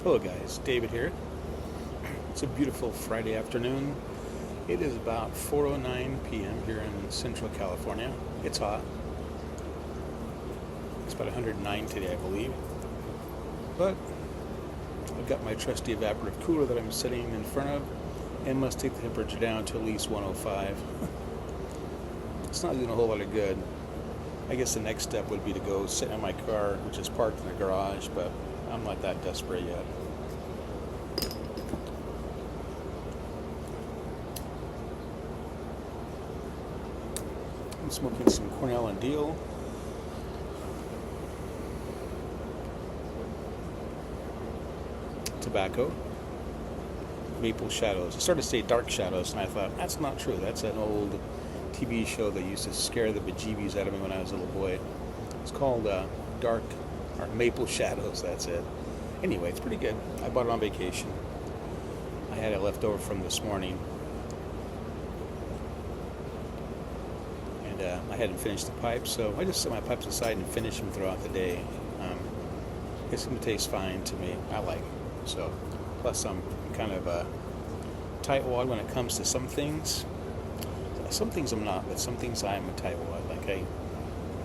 Hello guys, David here. It's a beautiful Friday afternoon. It is about 4:09 p.m. here in Central California. It's hot. It's about 109 today, I believe. But I've got my trusty evaporative cooler that I'm sitting in front of and must take the temperature down to at least 105. It's not doing a whole lot of good. I guess the next step would be to go sit in my car, which is parked in the garage, but I'm not that desperate yet. I'm smoking some Cornell and Deal. Tobacco. Maple Shadows. I started to say Dark Shadows, and I thought, that's not true. That's an old TV show that used to scare the bejeebies out of me when I was a little boy. It's called Dark or Maple Shadows, that's it. Anyway, it's pretty good. I bought it on vacation. I had it left over from this morning. And I hadn't finished the pipes, so I just set my pipes aside and finish them throughout the day. It's going to taste fine to me. I like it. So, plus I'm kind of a tightwad when it comes to some things. Some things I'm not, but some things I am a tightwad. Like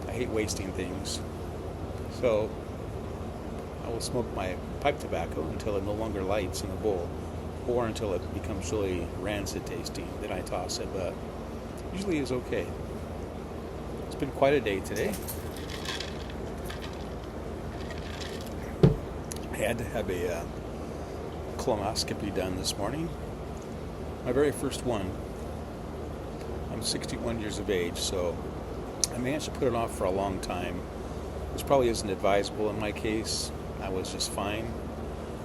I hate wasting things. So I will smoke my pipe tobacco until it no longer lights in the bowl, or until it becomes really rancid tasting. Then I toss it, but usually it's okay. It's been quite a day today. I had to have a colonoscopy done this morning. My very first one. I'm 61 years of age, so I managed to put it off for a long time. This probably isn't advisable in my case. I was just fine.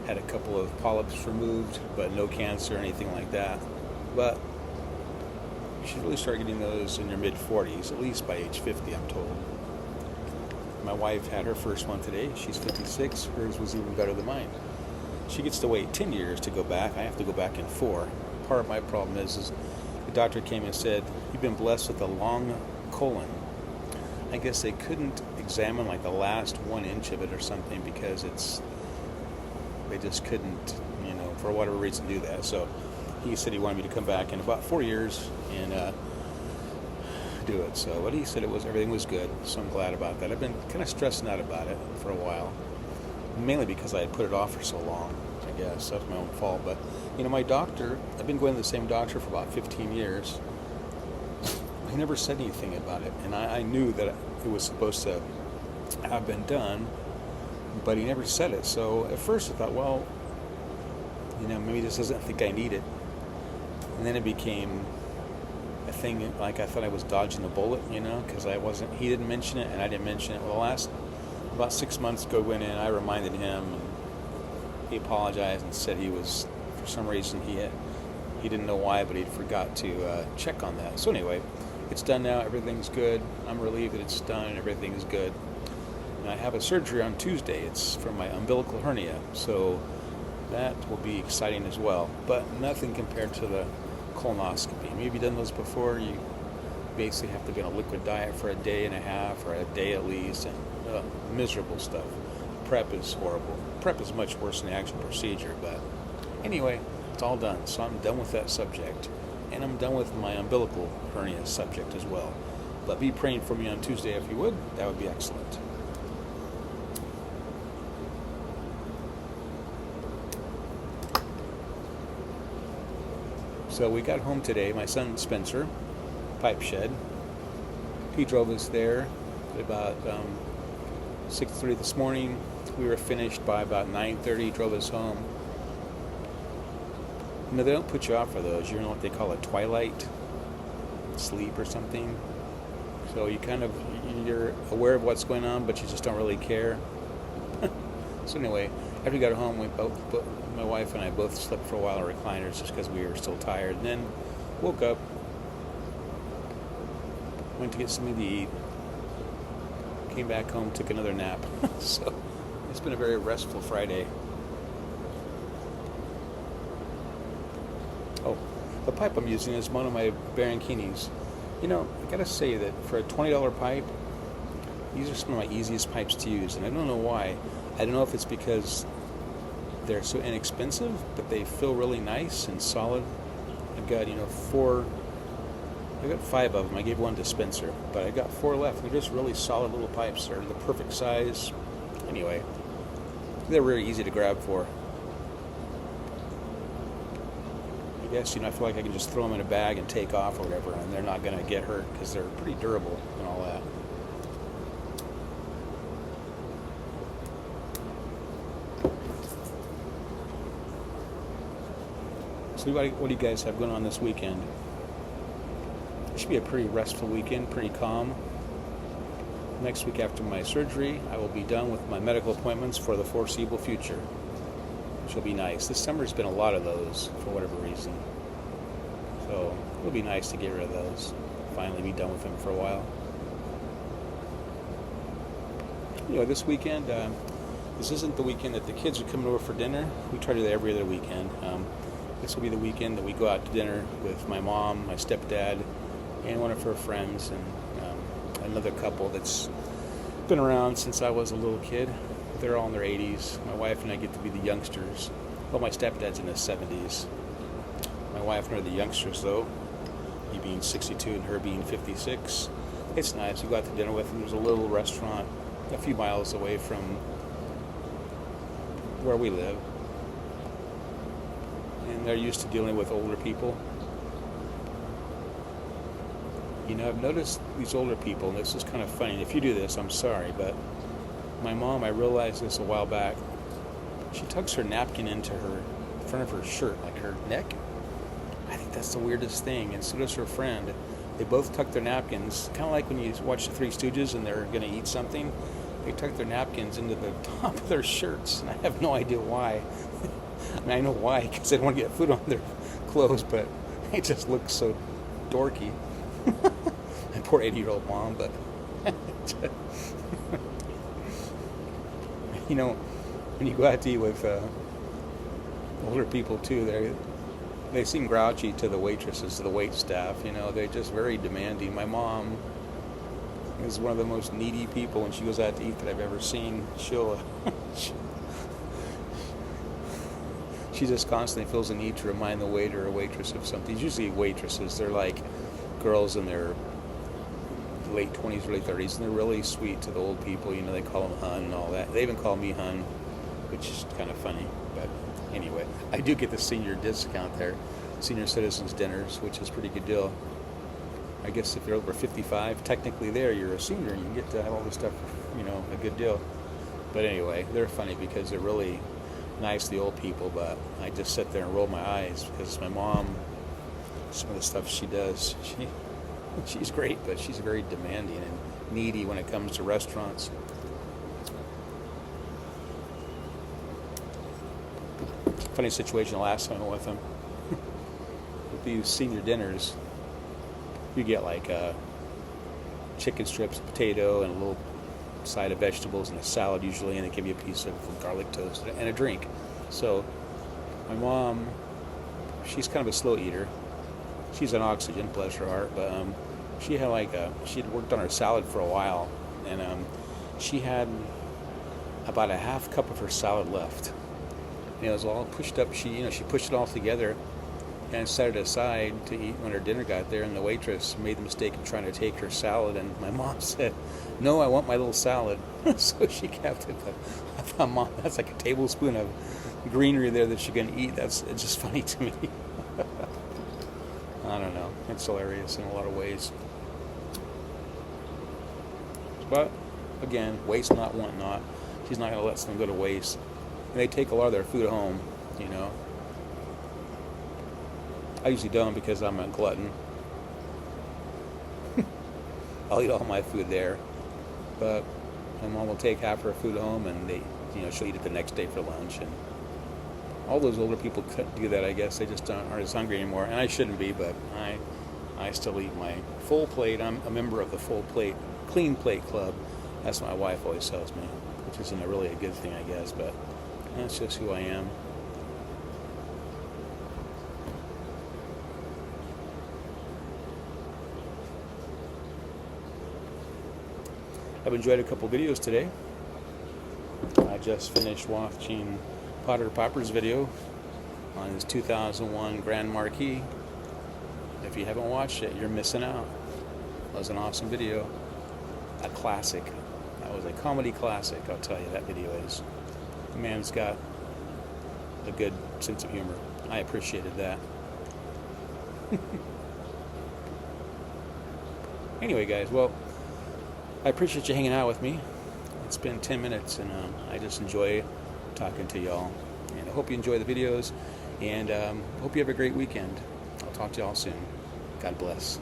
Had a couple of polyps removed, but no cancer or anything like that. But you should really start getting those in your mid-40s, at least by age 50, I'm told. My wife had her first one today. She's 56. Hers was even better than mine. She gets to wait 10 years to go back. I have to go back in 4. Part of my problem is the doctor came and said, you've been blessed with a long colon. I guess they couldn't examine like the last 1 inch of it or something because they just couldn't, for whatever reason do that. So he said he wanted me to come back in about 4 years and do it. So what he said everything was good. So I'm glad about that. I've been kind of stressing out about it for a while, mainly because I had put it off for so long. I guess that's my own fault. But my doctor, I've been going to the same doctor for about 15 years. He never said anything about it, and I knew that it was supposed to have been done, but he never said it. So at first I thought, well, maybe he just doesn't think I need it. And then it became a thing, like I thought I was dodging a bullet, because he didn't mention it and I didn't mention it. Well, about 6 months ago went in, I reminded him, and he apologized and said for some reason he didn't know why, but he forgot to check on that. So anyway, it's done now. Everything's good. I'm relieved that it's done and everything's good. And I have a surgery on Tuesday. It's for my umbilical hernia, so that will be exciting as well. But nothing compared to the colonoscopy. Maybe you've done those before. You basically have to be on a liquid diet for a day and a half or a day at least, and miserable stuff. Prep is horrible. Prep is much worse than the actual procedure, but anyway, it's all done. So I'm done with that subject. And I'm done with my umbilical hernia subject as well. But be praying for me on Tuesday if you would. That would be excellent. So we got home today. My son Spencer, pipe shed. He drove us there at about 6:30 this morning. We were finished by about 9:30. He drove us home. They don't put you out for those. You're in what they call a twilight sleep or something. So you're aware of what's going on, but you just don't really care. So anyway, after we got home, my wife and I both slept for a while in recliners just because we were still tired. And then woke up, went to get something to eat, came back home, took another nap. So it's been a very restful Friday. Oh, the pipe I'm using is one of my Barankinis. I gotta say that for a $20 pipe, these are some of my easiest pipes to use, and I don't know why. I don't know if it's because they're so inexpensive, but they feel really nice and solid. I've got, I got 5 of them. I gave one to Spencer, but I got 4 left. They're just really solid little pipes. They're the perfect size. Anyway, they're really easy to grab for. I guess, I feel like I can just throw them in a bag and take off or whatever, and they're not going to get hurt because they're pretty durable and all that. So what do you guys have going on this weekend? It should be a pretty restful weekend, pretty calm. Next week after my surgery, I will be done with my medical appointments for the foreseeable future, which will be nice. This summer's been a lot of those for whatever reason. So it'll be nice to get rid of those. Finally be done with them for a while. This weekend, this isn't the weekend that the kids are coming over for dinner. We try to do that every other weekend. This will be the weekend that we go out to dinner with my mom, my stepdad, and one of her friends, and another couple that's been around since I was a little kid. They're all in their 80s. My wife and I get to be the youngsters. Well, my stepdad's in his 70s. My wife and I are the youngsters, though. He being 62 and her being 56. It's nice. We go out to dinner with them. There's a little restaurant a few miles away from where we live. And they're used to dealing with older people. I've noticed these older people, and this is kind of funny. If you do this, I'm sorry, but my mom, I realized this a while back. She tucks her napkin into her front of her shirt, like her neck. I think that's the weirdest thing, and so does her friend. They both tuck their napkins, kind of like when you watch the Three Stooges and they're going to eat something. They tuck their napkins into the top of their shirts, and I have no idea why. I know why, because they don't want to get food on their clothes, but it just looks so dorky. My poor 80-year-old mom, but when you go out to eat with older people too, they seem grouchy to the waitresses, to the wait staff. They're just very demanding. My mom is one of the most needy people when she goes out to eat that I've ever seen. She just constantly feels the need to remind the waiter or waitress of something. Usually waitresses, they're like girls in their late 20s, early 30s, and they're really sweet to the old people. They call them hun and all that. They even call me hun, which is kind of funny. But anyway, I do get the senior discount there, senior citizens dinners, which is a pretty good deal. I guess if you're over 55, technically you're a senior, and you get to have all this stuff, a good deal. But anyway, they're funny because they're really nice, the old people, but I just sit there and roll my eyes because my mom, some of the stuff she does, she's great, but she's very demanding and needy when it comes to restaurants. Funny situation last time I went with them. With these senior dinners, you get like chicken strips, potato, and a little side of vegetables and a salad usually, and they give you a piece of garlic toast and a drink. So my mom, she's kind of a slow eater. She's on oxygen, bless her heart, but she had worked on her salad for a while, and she had about a half cup of her salad left. And it was all pushed up. She pushed it all together and set it aside to eat when her dinner got there, and the waitress made the mistake of trying to take her salad, and my mom said, "No, I want my little salad." So she kept it, but I thought, Mom, that's like a tablespoon of greenery there that you're going to eat. It's just funny to me. I don't know. It's hilarious in a lot of ways. But, again, waste not, want not. She's not going to let something go to waste. And they take a lot of their food home, I usually don't because I'm a glutton. I'll eat all my food there. But my mom will take half her food home, and she'll eat it the next day for lunch. And all those older people do that, I guess. They just aren't as hungry anymore. And I shouldn't be, but I still eat my full plate. I'm a member of the full plate, clean plate club. That's what my wife always tells me, which isn't really a good thing, I guess, but that's just who I am. I've enjoyed a couple videos today. I just finished watching Potter Poppers video on his 2001 Grand Marquis. If you haven't watched it, you're missing out. That was an awesome video. A classic. That was a comedy classic, I'll tell you, that video is. The man's got a good sense of humor. I appreciated that. Anyway, guys, well, I appreciate you hanging out with me. It's been 10 minutes, and I just enjoy talking to y'all. And I hope you enjoy the videos, and hope you have a great weekend. I'll talk to y'all soon. God bless.